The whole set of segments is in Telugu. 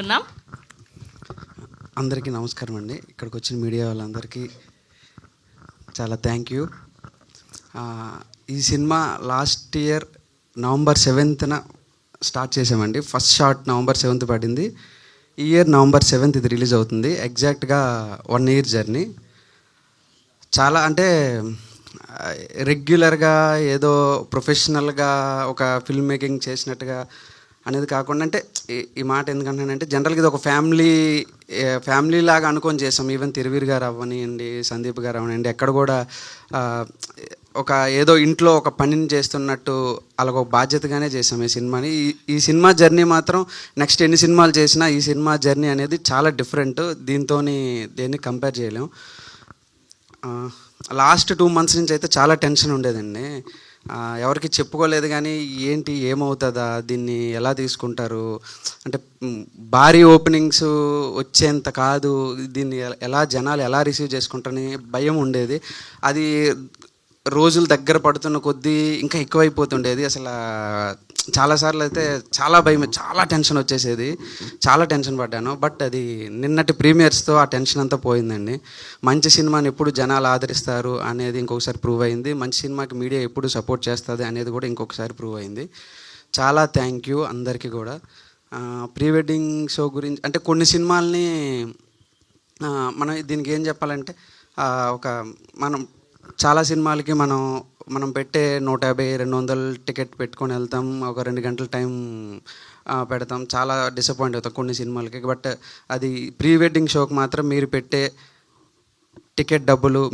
ఉన్నాం. అందరికీ నమస్కారం అండి. ఇక్కడికి వచ్చిన మీడియా వాళ్ళందరికీ చాలా థ్యాంక్ యూ. ఈ cinema last year November 7th start చేసామండి. ఫస్ట్ షాట్ నవంబర్ 7th పడింది. ఈ ఇయర్ నవంబర్ 7th ఇది రిలీజ్ అవుతుంది. ఎగ్జాక్ట్గా 1 year జర్నీ. చాలా అంటే రెగ్యులర్గా ఏదో ప్రొఫెషనల్గా ఒక ఫిల్మ్ మేకింగ్ చేసినట్టుగా అనేది కాకుండా, అంటే ఈ మాట ఎందుకంటానంటే జనరల్గా ఇది ఒక ఫ్యామిలీ లాగా అనుకొని చేసాం. ఈవెన్ తిరువీర్ గారు అవ్వనివ్వండి, సందీప్ గారు అవ్వనివ్వండి, ఎక్కడ కూడా ఒక ఏదో ఇంట్లో ఒక పనిని చేస్తున్నట్టు అలాగ ఒక బాధ్యతగానే చేసాం ఈ సినిమాని. ఈ సినిమా జర్నీ మాత్రం నెక్స్ట్ ఎన్ని సినిమాలు చేసినా ఈ సినిమా జర్నీ అనేది చాలా డిఫరెంట్. దీంతో దేన్ని కంపేర్ చేయలేం. లాస్ట్ 2 months నుంచి అయితే చాలా టెన్షన్ ఉండేదండి. ఎవరికి చెప్పుకోలేదు, కానీ ఏంటి ఏమవుతుందా, దీన్ని ఎలా తీసుకుంటారు, అంటే భారీ ఓపెనింగ్స్ వచ్చేంత కాదు, దీన్ని ఎలా జనాలు ఎలా రిసీవ్ చేసుకుంటారని భయం ఉండేది. అది రోజులు దగ్గర పడుతున్న కొద్దీ ఇంకా ఎక్కువైపోతుండేది. అసలు చాలాసార్లు అయితే చాలా భయం, చాలా టెన్షన్ వచ్చేసేది. చాలా టెన్షన్ పడ్డాను. బట్ అది నిన్నటి ప్రీమియర్స్తో ఆ టెన్షన్ అంతా పోయిందండి. మంచి సినిమాని ఎప్పుడు జనాలు ఆదరిస్తారు అనేది ఇంకొకసారి ప్రూవ్ అయింది. మంచి సినిమాకి మీడియా ఎప్పుడు సపోర్ట్ చేస్తుంది అనేది కూడా ఇంకొకసారి ప్రూవ్ అయింది. చాలా థ్యాంక్ యూ అందరికీ కూడా. ప్రీ వెడ్డింగ్ షో గురించి అంటే కొన్ని సినిమాల్ని మనం దీనికి ఏం చెప్పాలంటే, మనం చాలా సినిమాలకి మనం పెట్టే 150-200 టికెట్ పెట్టుకొని వెళ్తాం, ఒక 2 గంటల టైం పెడతాం, చాలా డిసప్పాయింట్ అవుతాం కొన్ని సినిమాలకి. బట్ అది ప్రీ వెడ్డింగ్ షోకి మాత్రం మీరు పెట్టే టికెట్ డబ్బులు,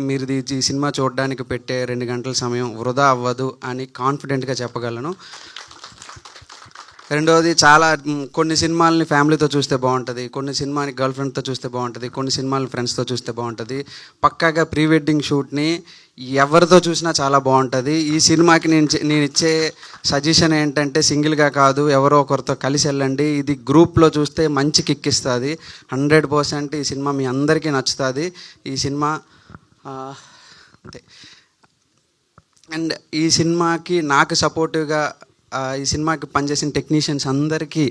మీరు ఈ సినిమా చూడడానికి పెట్టే 2 గంటల సమయం వృధా అవ్వదు అని కాన్ఫిడెంట్గా చెప్పగలను. రెండవది, కొన్ని సినిమాలని ఫ్యామిలీతో చూస్తే బాగుంటుంది, కొన్ని సినిమాని గర్ల్ ఫ్రెండ్తో చూస్తే బాగుంటుంది, కొన్ని సినిమాలని ఫ్రెండ్స్తో చూస్తే బాగుంటుంది. పక్కాగా ప్రీ వెడ్డింగ్ షూట్ని ఎవరితో చూసినా చాలా బాగుంటుంది. ఈ సినిమాకి నేను ఇచ్చే సజెషన్ ఏంటంటే, సింగిల్గా కాదు, ఎవరో ఒకరితో కలిసి వెళ్ళండి. ఇది గ్రూప్లో చూస్తే మంచి కిక్ ఇస్తుంది. 100% ఈ సినిమా మీ అందరికీ నచ్చుతుంది. ఈ సినిమా అంతే. అండ్ ఈ సినిమాకి నాకు సపోర్టివ్గా ఈ సినిమాకి పనిచేసిన టెక్నీషియన్స్ అందరికీ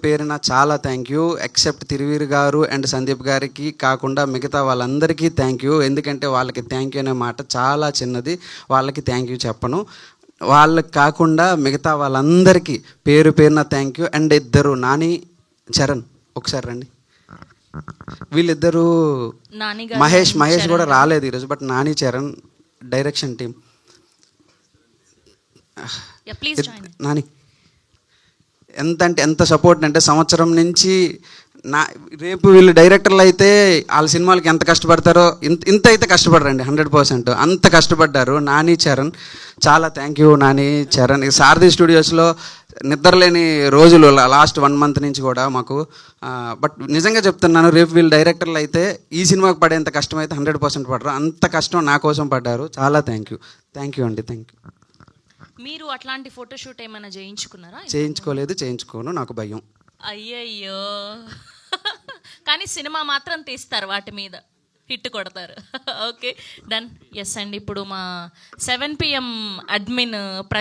పేరున చాలా థ్యాంక్ యూ. ఎక్సెప్ట్ తిరువీర్ గారు అండ్ సందీప్ గారికి కాకుండా మిగతా వాళ్ళందరికీ థ్యాంక్ యూ. ఎందుకంటే వాళ్ళకి థ్యాంక్ యూ అనే మాట చాలా చిన్నది, వాళ్ళకి థ్యాంక్ యూ చెప్పను. వాళ్ళకి కాకుండా మిగతా వాళ్ళందరికీ పేరున థ్యాంక్ యూ. అండ్ ఇద్దరు నాని చరణ్, ఒకసారి రండి. వీళ్ళిద్దరూ మహేష్ కూడా రాలేదు ఈరోజు. But Nani Charan direction team, Nani ఎంత సపోర్ట్ అంటే, సంవత్సరం నుంచి రేపు వీళ్ళు డైరెక్టర్లు అయితే వాళ్ళ సినిమాలకి ఎంత కష్టపడతారో ఇంత అయితే కష్టపడరండి. 100% అంత కష్టపడ్డారు నాని చరణ్. చాలా థ్యాంక్ యూ నాని చరణ్. సారథి స్టూడియోస్లో నిద్రలేని రోజులు లాస్ట్ 1 month నుంచి కూడా మాకు. బట్ నిజంగా చెప్తున్నాను, రేపు వీళ్ళు డైరెక్టర్లు అయితే ఈ సినిమాకి పడేంత కష్టం అయితే 100% పడరు. అంత కష్టం నా కోసం పడ్డారు. చాలా థ్యాంక్ యూ అండి. Thank you. మీరు అట్లాంటి ఫోటోషూట్ ఏమైనా చేయించుకున్నారా? చేయించుకోలేదు, చేయించుకోను, నాకు భయం. అయ్యయ్యో. కానీ సినిమా మాత్రం తీస్తారు, వాటి మీద హిట్ కొడతారు. Okay, done. ఎస్ అండి. ఇప్పుడు మా 7 PM అడ్మిన్